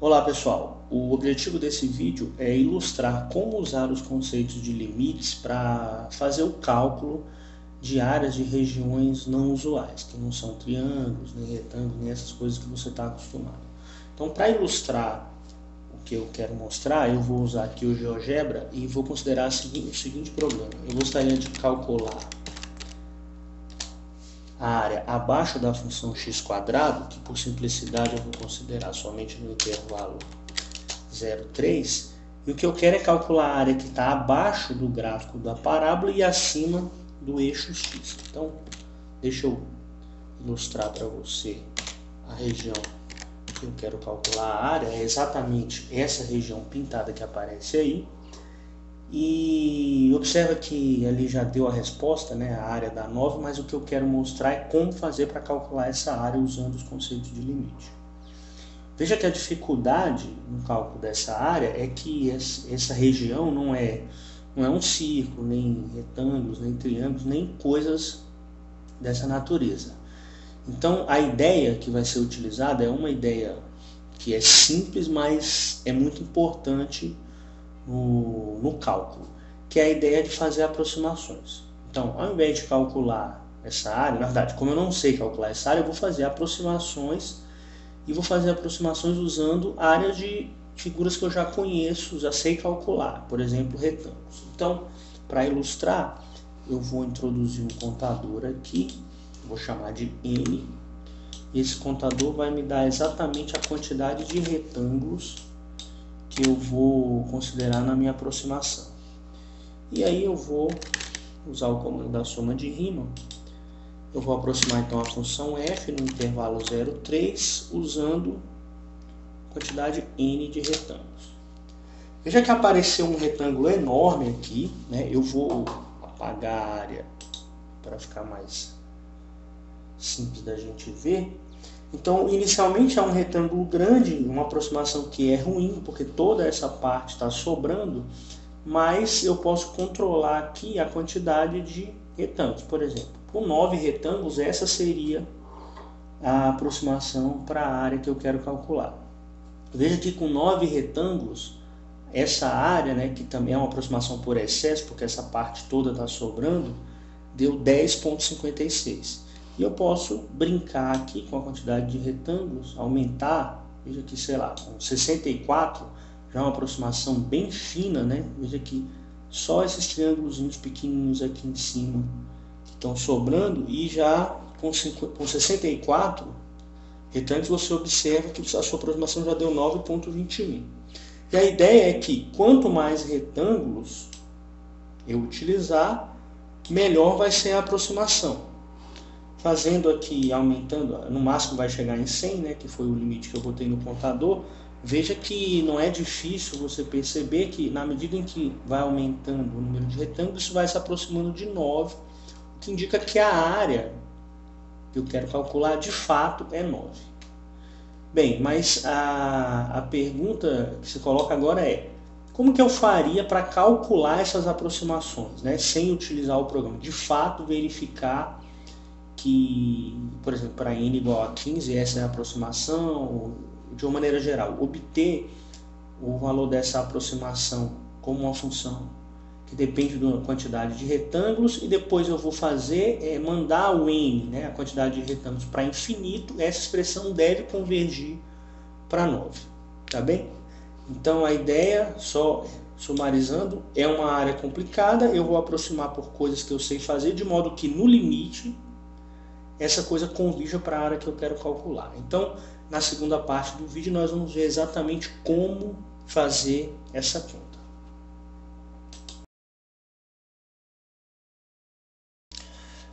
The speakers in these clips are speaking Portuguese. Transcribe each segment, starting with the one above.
Olá pessoal, o objetivo desse vídeo é ilustrar como usar os conceitos de limites para fazer o cálculo de áreas de regiões não usuais, que não são triângulos, nem retângulos, nem essas coisas que você está acostumado. Então, para ilustrar o que eu quero mostrar, eu vou usar aqui o GeoGebra e vou considerar o seguinte problema. Eu gostaria de calcular a área abaixo da função x², que por simplicidade eu vou considerar somente no intervalo 0,3, e o que eu quero é calcular a área que está abaixo do gráfico da parábola e acima do eixo x. Então, deixa eu ilustrar para você a região que eu quero calcular a área, é exatamente essa região pintada que aparece aí. E observa que ali já deu a resposta, né? A área dá 9, mas o que eu quero mostrar é como fazer para calcular essa área usando os conceitos de limite. Veja que a dificuldade no cálculo dessa área é que essa região não é um círculo, nem retângulos, nem triângulos, nem coisas dessa natureza. Então a ideia que vai ser utilizada é uma ideia que é simples, mas é muito importante no cálculo, que é a ideia de fazer aproximações. Então, ao invés de calcular essa área, na verdade, como eu não sei calcular essa área, eu vou fazer aproximações e vou fazer aproximações usando áreas de figuras que eu já conheço, já sei calcular, por exemplo, retângulos. Então, para ilustrar, eu vou introduzir um contador aqui, vou chamar de N, e esse contador vai me dar exatamente a quantidade de retângulos que eu vou considerar na minha aproximação. E aí eu vou usar o comando da soma de Riemann. Eu vou aproximar então a função f no intervalo 0,3 usando a quantidade n de retângulos. Veja que apareceu um retângulo enorme aqui, né? Eu vou apagar a área para ficar mais simples da gente ver. Então, inicialmente é um retângulo grande, uma aproximação que é ruim, porque toda essa parte está sobrando, mas eu posso controlar aqui a quantidade de retângulos. Por exemplo, com 9 retângulos, essa seria a aproximação para a área que eu quero calcular. Veja que com 9 retângulos, essa área, né, que também é uma aproximação por excesso, porque essa parte toda está sobrando, deu 10,56. E eu posso brincar aqui com a quantidade de retângulos, aumentar, veja que, sei lá, com 64, já é uma aproximação bem fina, né? Veja que só esses triângulos pequenininhos aqui em cima que estão sobrando, e já com 64 retângulos você observa que a sua aproximação já deu 9,21. E a ideia é que quanto mais retângulos eu utilizar, melhor vai ser a aproximação. Fazendo aqui, aumentando, no máximo vai chegar em 100, né, que foi o limite que eu botei no contador. Veja que não é difícil você perceber que na medida em que vai aumentando o número de retângulos, isso vai se aproximando de 9, o que indica que a área que eu quero calcular de fato é 9. Bem, mas a pergunta que se coloca agora é: como que eu faria para calcular essas aproximações, né, sem utilizar o programa? De fato, verificar que, por exemplo, para n igual a 15, essa é a aproximação, de uma maneira geral, obter o valor dessa aproximação como uma função que depende da quantidade de retângulos, e depois eu vou fazer, mandar o n, né, a quantidade de retângulos, para infinito. Essa expressão deve convergir para 9, tá bem? Então a ideia, só sumarizando, é uma área complicada, eu vou aproximar por coisas que eu sei fazer, de modo que no limite essa coisa convirja para a área que eu quero calcular. Então, na segunda parte do vídeo, nós vamos ver exatamente como fazer essa conta.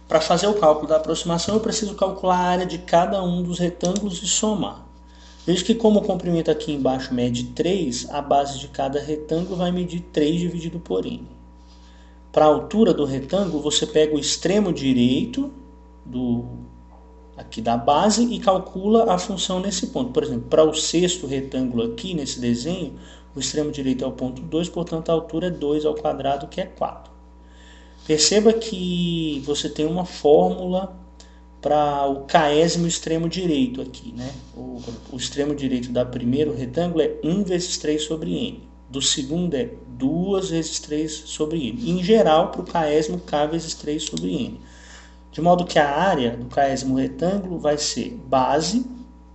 Para fazer o cálculo da aproximação, eu preciso calcular a área de cada um dos retângulos e somar. Veja que, como o comprimento aqui embaixo mede 3, a base de cada retângulo vai medir 3 dividido por n. Para a altura do retângulo, você pega o extremo direito aqui da base e calcula a função nesse ponto. Por exemplo, para o sexto retângulo aqui nesse desenho, o extremo direito é o ponto 2, portanto a altura é 2 ao quadrado, que é 4. Perceba que você tem uma fórmula para o késimo extremo direito aqui, né? O extremo direito da primeiro retângulo é 1 vezes 3 sobre n. Do segundo é 2 vezes 3 sobre n. E, em geral, para o késimo, k vezes 3 sobre n. De modo que a área do késimo retângulo vai ser base,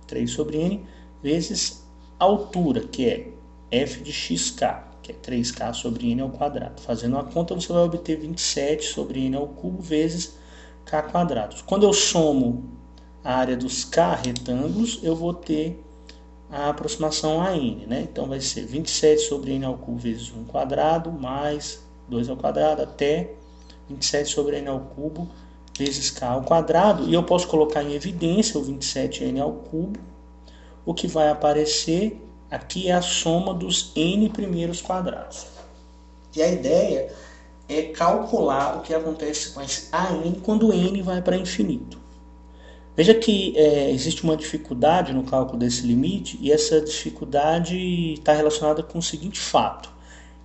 3 sobre n, vezes altura, que é f de xk, que é 3k sobre n ao quadrado. Fazendo a conta, você vai obter 27 sobre n ao cubo vezes k quadrados. Quando eu somo a área dos k retângulos, eu vou ter a aproximação a n, né? Então vai ser 27 sobre n ao cubo vezes 1 quadrado, mais 2 ao quadrado, até 27 sobre n ao cubo vezes k ao quadrado. E eu posso colocar em evidência o 27n ao cubo. O que vai aparecer aqui é a soma dos n primeiros quadrados. E a ideia é calcular o que acontece com esse AN quando n vai para infinito. Veja que existe uma dificuldade no cálculo desse limite, e essa dificuldade está relacionada com o seguinte fato.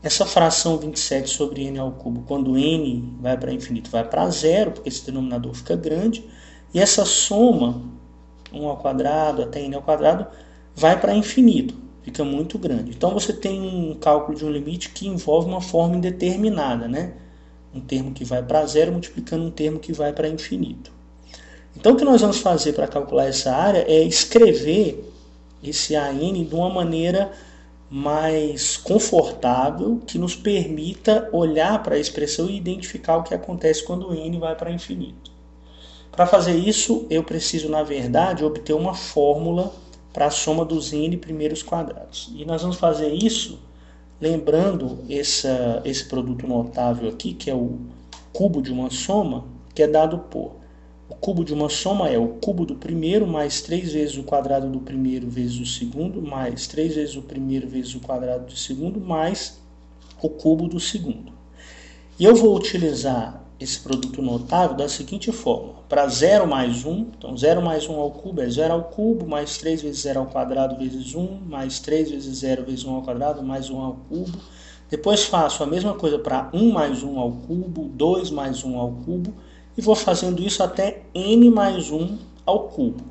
Essa fração 27 sobre n ao cubo, quando n vai para infinito, vai para zero, porque esse denominador fica grande, e essa soma, 1 ao quadrado até n ao quadrado, vai para infinito, fica muito grande. Então você tem um cálculo de um limite que envolve uma forma indeterminada, né? Um termo que vai para zero multiplicando um termo que vai para infinito. Então o que nós vamos fazer para calcular essa área é escrever esse AN de uma maneira mais confortável, que nos permita olhar para a expressão e identificar o que acontece quando n vai para infinito. Para fazer isso, eu preciso, na verdade, obter uma fórmula para a soma dos n primeiros quadrados. E nós vamos fazer isso lembrando esse produto notável aqui, que é o cubo de uma soma, que é dado por... O cubo de uma soma é o cubo do primeiro mais 3 vezes o quadrado do primeiro vezes o segundo, mais 3 vezes o primeiro vezes o quadrado do segundo, mais o cubo do segundo. E eu vou utilizar esse produto notável da seguinte forma. Para 0 mais 1, então 0 mais 1 ao cubo é 0 ao cubo, mais 3 vezes 0 ao quadrado vezes 1, mais 3 vezes 0 vezes 1 ao quadrado, mais 1 ao cubo. Depois faço a mesma coisa para 1 mais 1 ao cubo, 2 mais 1 ao cubo, e vou fazendo isso até n mais 1 ao cubo.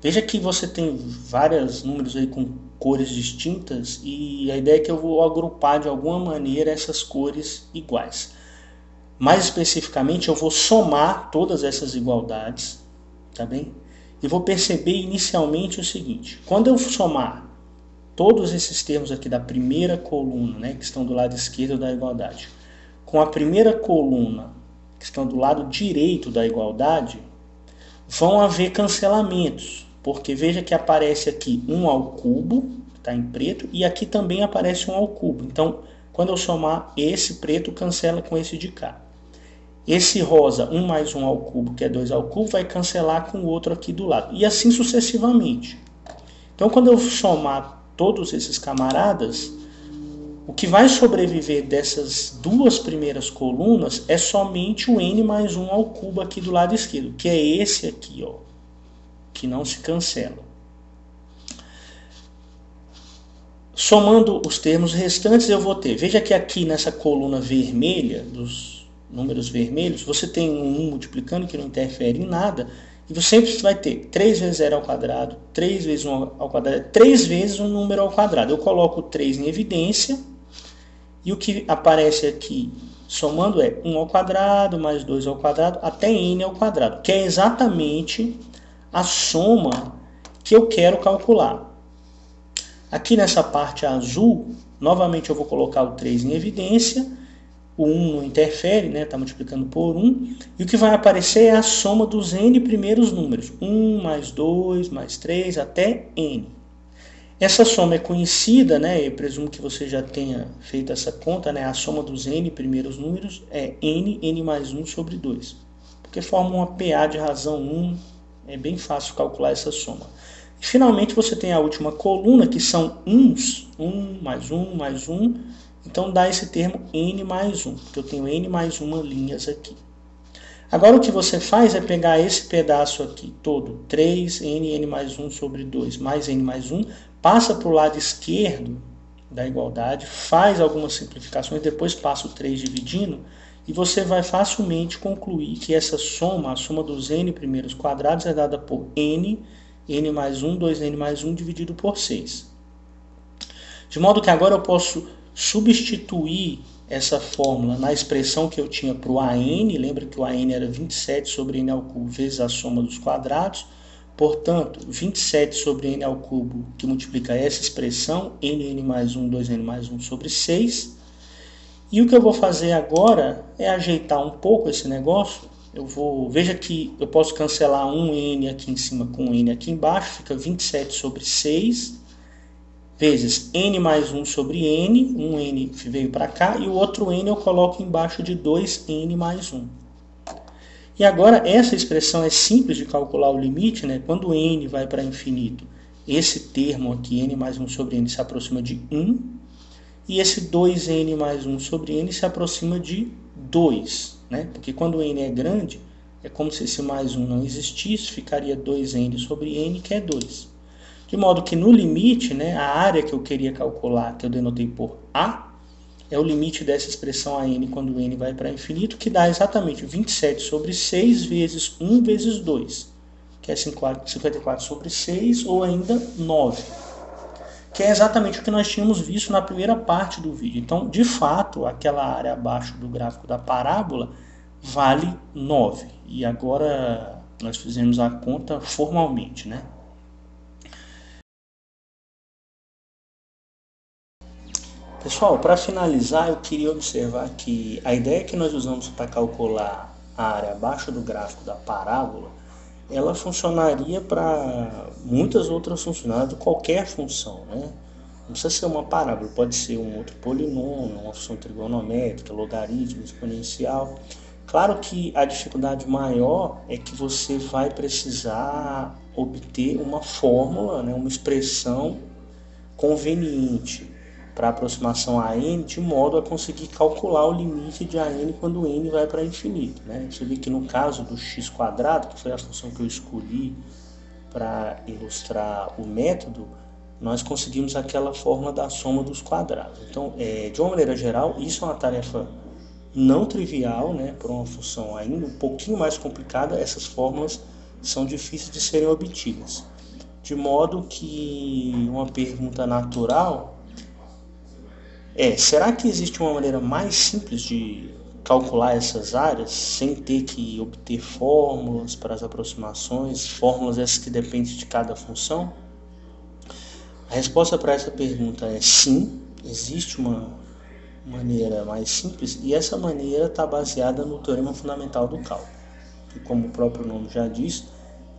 Veja que você tem vários números aí com cores distintas, e a ideia é que eu vou agrupar de alguma maneira essas cores iguais. Mais especificamente, eu vou somar todas essas igualdades, tá bem? E vou perceber inicialmente o seguinte: quando eu somar todos esses termos aqui da primeira coluna, né, que estão do lado esquerdo da igualdade, com a primeira coluna que estão do lado direito da igualdade, vão haver cancelamentos, porque veja que aparece aqui 1 ao cubo, que está em preto, e aqui também aparece 1 ao cubo. Então, quando eu somar, esse preto cancela com esse de cá. Esse rosa, 1 mais 1 ao cubo, que é 2 ao cubo, vai cancelar com o outro aqui do lado. E assim sucessivamente. Então, quando eu somar todos esses camaradas, o que vai sobreviver dessas duas primeiras colunas é somente o n mais 1 ao cubo aqui do lado esquerdo, que é esse aqui, ó, que não se cancela. Somando os termos restantes, eu vou ter, veja que aqui nessa coluna vermelha, dos números vermelhos, você tem um 1 multiplicando que não interfere em nada, e você sempre vai ter 3 vezes 0 ao quadrado, 3 vezes 1 ao quadrado, 3 vezes um número ao quadrado. Eu coloco 3 em evidência, e o que aparece aqui, somando, é 1 ao quadrado, mais 2 ao quadrado, até n ao quadrado, que é exatamente a soma que eu quero calcular. Aqui nessa parte azul, novamente eu vou colocar o 3 em evidência, o 1 não interfere, né? Está multiplicando por 1, e o que vai aparecer é a soma dos n primeiros números, 1 mais 2 mais 3 até n. Essa soma é conhecida, né? Eu presumo que você já tenha feito essa conta, né? A soma dos n primeiros números é n mais 1 sobre 2, porque forma uma PA de razão 1, é bem fácil calcular essa soma. E, finalmente, você tem a última coluna, que são uns, 1 mais 1 mais 1, então dá esse termo n mais 1, porque eu tenho n mais 1 linhas aqui. Agora o que você faz é pegar esse pedaço aqui todo, 3n mais 1 sobre 2 mais n mais 1, passa para o lado esquerdo da igualdade, faz algumas simplificações, depois passa o 3 dividindo, e você vai facilmente concluir que essa soma, a soma dos n primeiros quadrados, é dada por n mais 1, 2n mais 1 dividido por 6. De modo que agora eu posso substituir essa fórmula na expressão que eu tinha para o AN, lembra que o AN era 27 sobre n ao cubo vezes a soma dos quadrados, portanto, 27 sobre n ao cubo, que multiplica essa expressão, n mais 1, 2n mais 1 sobre 6. E o que eu vou fazer agora é ajeitar um pouco esse negócio. Veja que eu posso cancelar um n aqui em cima com um n aqui embaixo, fica 27 sobre 6, vezes n mais 1 sobre n, um n veio para cá, e o outro n eu coloco embaixo de 2n mais 1. E agora essa expressão é simples de calcular o limite, né? Quando n vai para infinito, esse termo aqui, n mais 1 sobre n, se aproxima de 1, e esse 2n mais 1 sobre n se aproxima de 2, né? Porque quando n é grande, é como se esse mais 1 não existisse, ficaria 2n sobre n, que é 2. De modo que no limite, né, a área que eu queria calcular, que eu denotei por A, é o limite dessa expressão AN quando n vai para infinito, que dá exatamente 27 sobre 6 vezes 1 vezes 2, que é 54 sobre 6, ou ainda 9, que é exatamente o que nós tínhamos visto na primeira parte do vídeo. Então, de fato, aquela área abaixo do gráfico da parábola vale 9. E agora nós fizemos a conta formalmente, né? Pessoal, para finalizar, eu queria observar que a ideia que nós usamos para calcular a área abaixo do gráfico da parábola, ela funcionaria para muitas outras funções, qualquer função, né? Não precisa ser uma parábola, pode ser um outro polinômio, uma função trigonométrica, logaritmo, exponencial. Claro que a dificuldade maior é que você vai precisar obter uma fórmula, né, uma expressão conveniente para aproximação a n, de modo a conseguir calcular o limite de AN quando n vai para infinito, né? Você vê que no caso do x², que foi a função que eu escolhi para ilustrar o método, nós conseguimos aquela fórmula da soma dos quadrados. Então, de uma maneira geral, isso é uma tarefa não trivial, né? Por uma função ainda um pouquinho mais complicada, essas fórmulas são difíceis de serem obtidas. De modo que uma pergunta natural será que existe uma maneira mais simples de calcular essas áreas sem ter que obter fórmulas para as aproximações, fórmulas essas que dependem de cada função? A resposta para essa pergunta é sim, existe uma maneira mais simples, e essa maneira está baseada no teorema fundamental do cálculo, que, como o próprio nome já diz,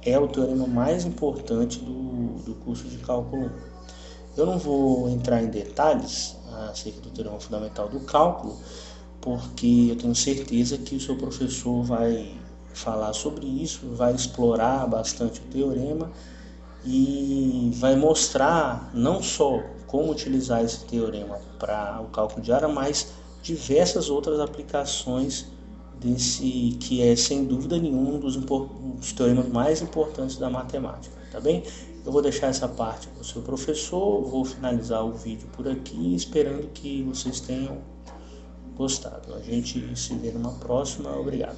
é o teorema mais importante do curso de cálculo 1. Eu não vou entrar em detalhes acerca do teorema fundamental do cálculo, porque eu tenho certeza que o seu professor vai falar sobre isso, vai explorar bastante o teorema e vai mostrar não só como utilizar esse teorema para o cálculo de área, mas diversas outras aplicações desse que é, sem dúvida nenhuma, um dos teoremas mais importantes da matemática, tá bem? Eu vou deixar essa parte para o seu professor, vou finalizar o vídeo por aqui, esperando que vocês tenham gostado. A gente se vê numa próxima. Obrigado.